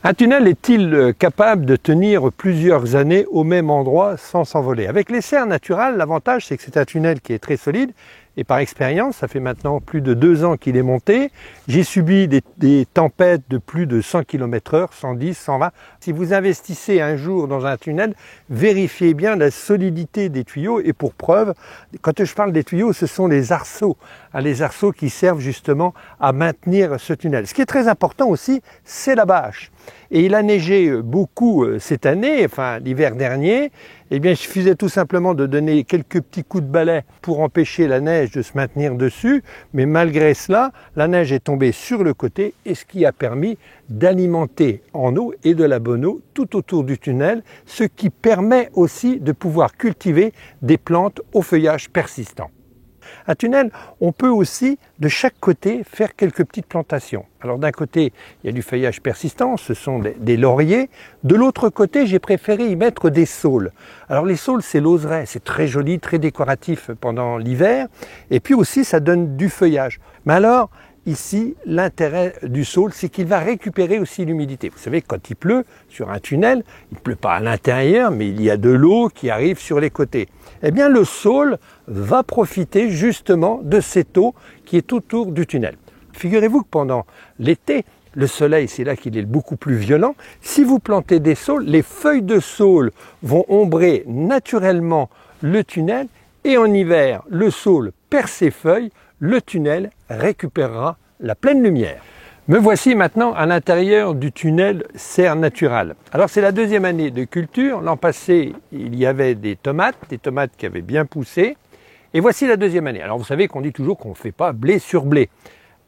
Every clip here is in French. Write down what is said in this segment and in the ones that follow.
Un tunnel est-il capable de tenir plusieurs années au même endroit sans s'envoler? Avec les serres naturales, l'avantage c'est que c'est un tunnel qui est très solide et par expérience, ça fait maintenant plus de 2 ans qu'il est monté. J'ai subi des tempêtes de plus de 100 km/h, 110, 120. Si vous investissez un jour dans un tunnel, vérifiez bien la solidité des tuyaux et pour preuve, quand je parle des tuyaux, ce sont les arceaux qui servent justement à maintenir ce tunnel. Ce qui est très important aussi, c'est la bâche. Et il a neigé beaucoup cette année, enfin l'hiver dernier. Eh bien, il suffisait tout simplement de donner quelques petits coups de balai pour empêcher la neige de se maintenir dessus. Mais malgré cela, la neige est tombée sur le côté et ce qui a permis d'alimenter en eau et de la bonne eau tout autour du tunnel, ce qui permet aussi de pouvoir cultiver des plantes au feuillage persistant. Un tunnel, on peut aussi de chaque côté faire quelques petites plantations. Alors d'un côté, il y a du feuillage persistant, ce sont des lauriers. De l'autre côté, j'ai préféré y mettre des saules. Alors les saules, c'est l'oseraie, c'est très joli, très décoratif pendant l'hiver. Et puis aussi, ça donne du feuillage. Mais alors, ici, l'intérêt du saule, c'est qu'il va récupérer aussi l'humidité. Vous savez, quand il pleut sur un tunnel, il ne pleut pas à l'intérieur, mais il y a de l'eau qui arrive sur les côtés. Eh bien, le saule va profiter justement de cette eau qui est autour du tunnel. Figurez-vous que pendant l'été, le soleil, c'est là qu'il est beaucoup plus violent. Si vous plantez des saules, les feuilles de saule vont ombrer naturellement le tunnel et en hiver, le saule perd ses feuilles, le tunnel récupérera la pleine lumière. Me voici maintenant à l'intérieur du tunnel serre naturale. Alors c'est la 2e année de culture. L'an passé, il y avait des tomates qui avaient bien poussé. Et voici la 2e année. Alors vous savez qu'on dit toujours qu'on ne fait pas blé sur blé.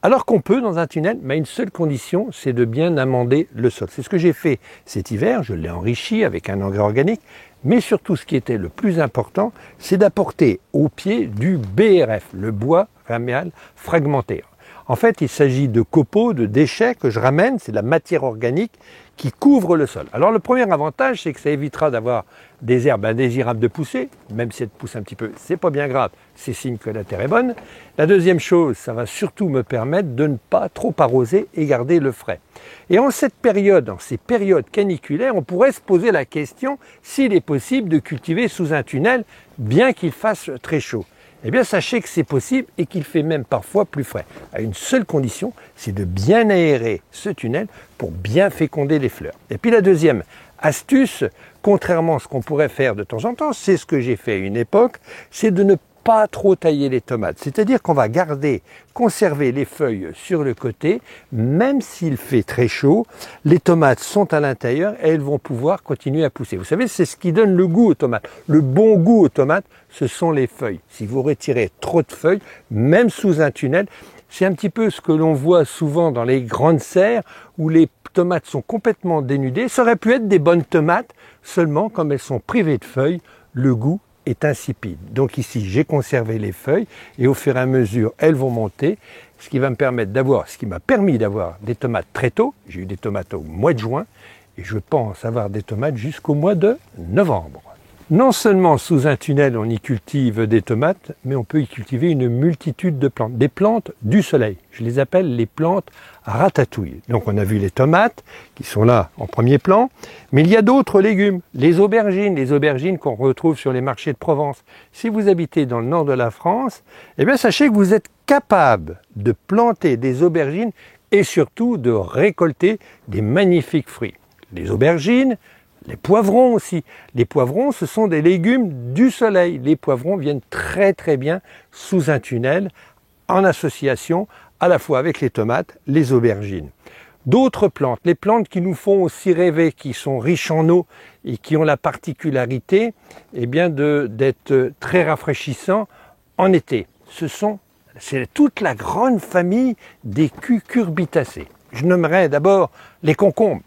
Alors qu'on peut dans un tunnel, mais une seule condition, c'est de bien amender le sol. C'est ce que j'ai fait cet hiver, je l'ai enrichi avec un engrais organique. Mais surtout, ce qui était le plus important, c'est d'apporter au pied du BRF, le bois raméal fragmentaire. En fait, il s'agit de copeaux, de déchets que je ramène, c'est de la matière organique qui couvre le sol. Alors le premier avantage, c'est que ça évitera d'avoir des herbes indésirables de pousser, même si elles poussent un petit peu, c'est pas bien grave, c'est signe que la terre est bonne. La deuxième chose, ça va surtout me permettre de ne pas trop arroser et garder le frais. Et en cette période, en ces périodes caniculaires, on pourrait se poser la question s'il est possible de cultiver sous un tunnel, bien qu'il fasse très chaud. Eh bien, sachez que c'est possible et qu'il fait même parfois plus frais. À une seule condition, c'est de bien aérer ce tunnel pour bien féconder les fleurs. Et puis la deuxième astuce, contrairement à ce qu'on pourrait faire de temps en temps, c'est ce que j'ai fait à une époque, c'est de ne pas trop tailler les tomates. C'est-à-dire qu'on va conserver les feuilles sur le côté, même s'il fait très chaud, les tomates sont à l'intérieur et elles vont pouvoir continuer à pousser. Vous savez, c'est ce qui donne le goût aux tomates. Le bon goût aux tomates, ce sont les feuilles. Si vous retirez trop de feuilles, même sous un tunnel, c'est un petit peu ce que l'on voit souvent dans les grandes serres où les tomates sont complètement dénudées. Ça aurait pu être des bonnes tomates, seulement comme elles sont privées de feuilles, le goût est insipide. Donc ici, j'ai conservé les feuilles et au fur et à mesure, elles vont monter, ce qui m'a permis d'avoir des tomates très tôt. J'ai eu des tomates au mois de juin et je pense avoir des tomates jusqu'au mois de novembre. Non seulement sous un tunnel on y cultive des tomates, mais on peut y cultiver une multitude de plantes, des plantes du soleil. Je les appelle les plantes ratatouille. Donc on a vu les tomates qui sont là en premier plan, mais il y a d'autres légumes, les aubergines qu'on retrouve sur les marchés de Provence. Si vous habitez dans le nord de la France, eh bien sachez que vous êtes capable de planter des aubergines et surtout de récolter des magnifiques fruits. Les aubergines, les poivrons aussi. Les poivrons, ce sont des légumes du soleil. Les poivrons viennent très très bien sous un tunnel en association à la fois avec les tomates, les aubergines. D'autres plantes, les plantes qui nous font aussi rêver, qui sont riches en eau et qui ont la particularité eh bien, d'être très rafraîchissants en été. C'est toute la grande famille des cucurbitacées. Je nommerai d'abord les concombres.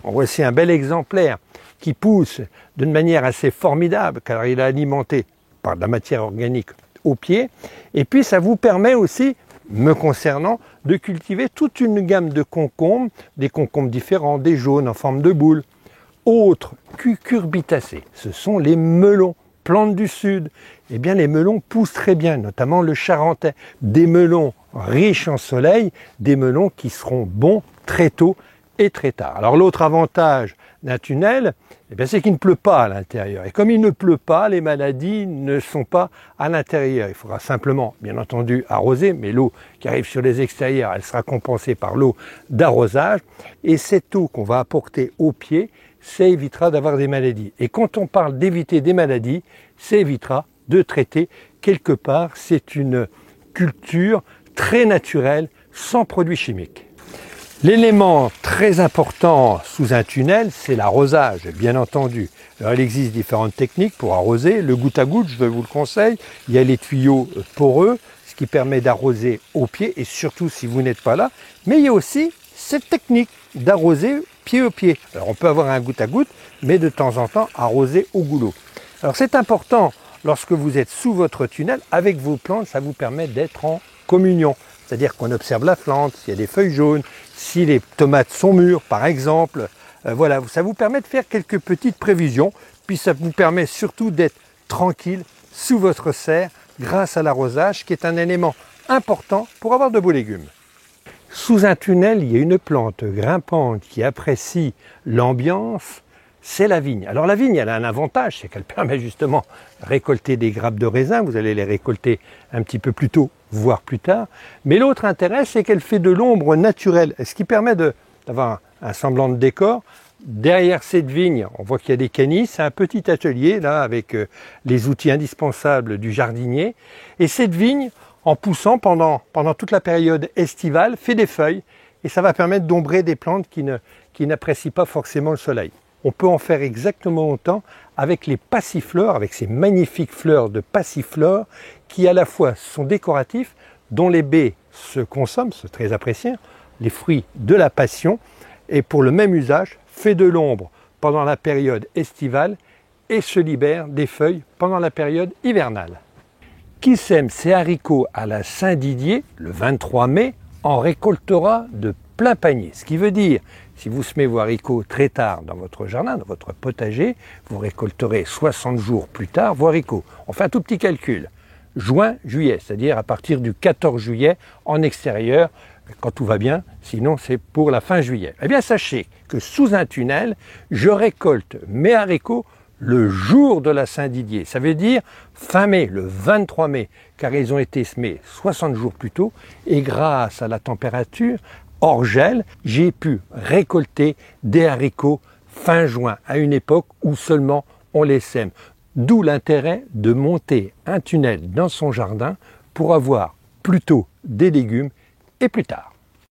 Voici un bel exemplaire qui pousse d'une manière assez formidable car il est alimenté par de la matière organique au pied. Et puis ça vous permet aussi, me concernant, de cultiver toute une gamme de concombres, des concombres différents, des jaunes en forme de boule. Autres cucurbitacées, ce sont les melons, plantes du sud. Eh bien les melons poussent très bien, notamment le charentais. Des melons riches en soleil, des melons qui seront bons très tôt et très tard. Alors l'autre avantage d'un tunnel, c'est qu'il ne pleut pas à l'intérieur. Et comme il ne pleut pas, les maladies ne sont pas à l'intérieur. Il faudra simplement, bien entendu, arroser, mais l'eau qui arrive sur les extérieurs, elle sera compensée par l'eau d'arrosage. Et cette eau qu'on va apporter au pied, ça évitera d'avoir des maladies. Et quand on parle d'éviter des maladies, ça évitera de traiter quelque part. C'est une culture très naturelle, sans produits chimiques. L'élément très important sous un tunnel, c'est l'arrosage, bien entendu. Alors, il existe différentes techniques pour arroser. Le goutte à goutte, je vous le conseille. Il y a les tuyaux poreux, ce qui permet d'arroser au pied, et surtout si vous n'êtes pas là. Mais il y a aussi cette technique d'arroser pied au pied. Alors, on peut avoir un goutte à goutte, mais de temps en temps, arroser au goulot. Alors, c'est important, lorsque vous êtes sous votre tunnel, avec vos plantes, ça vous permet d'être en communion. C'est-à-dire qu'on observe la plante, s'il y a des feuilles jaunes, si les tomates sont mûres par exemple. Voilà, ça vous permet de faire quelques petites prévisions, puis ça vous permet surtout d'être tranquille sous votre serre grâce à l'arrosage qui est un élément important pour avoir de beaux légumes. Sous un tunnel, il y a une plante grimpante qui apprécie l'ambiance, c'est la vigne. Alors la vigne, elle a un avantage, c'est qu'elle permet justement de récolter des grappes de raisin, vous allez les récolter un petit peu plus tôt, voire plus tard. Mais l'autre intérêt, c'est qu'elle fait de l'ombre naturelle, ce qui permet d'avoir un semblant de décor. Derrière cette vigne, on voit qu'il y a des canis, c'est un petit atelier là avec les outils indispensables du jardinier. Et cette vigne, en poussant pendant toute la période estivale, fait des feuilles et ça va permettre d'ombrer des plantes qui n'apprécient pas forcément le soleil. On peut en faire exactement autant avec les passiflores, avec ces magnifiques fleurs de passiflore qui à la fois sont décoratifs, dont les baies se consomment, c'est très apprécié, les fruits de la passion, et pour le même usage, fait de l'ombre pendant la période estivale et se libère des feuilles pendant la période hivernale. Qui sème ses haricots à la Saint-Didier, le 23 mai, en récoltera de plein panier. Ce qui veut dire, si vous semez vos haricots très tard dans votre jardin, dans votre potager, vous récolterez 60 jours plus tard vos haricots. On fait un tout petit calcul. Juin, juillet, c'est-à-dire à partir du 14 juillet en extérieur, quand tout va bien, sinon c'est pour la fin juillet. Eh bien sachez que sous un tunnel, je récolte mes haricots le jour de la Saint-Didier. Ça veut dire fin mai, le 23 mai, car ils ont été semés 60 jours plus tôt, et grâce à la température, hors gel, j'ai pu récolter des haricots fin juin, à une époque où seulement on les sème. D'où l'intérêt de monter un tunnel dans son jardin pour avoir plus tôt des légumes et plus tard.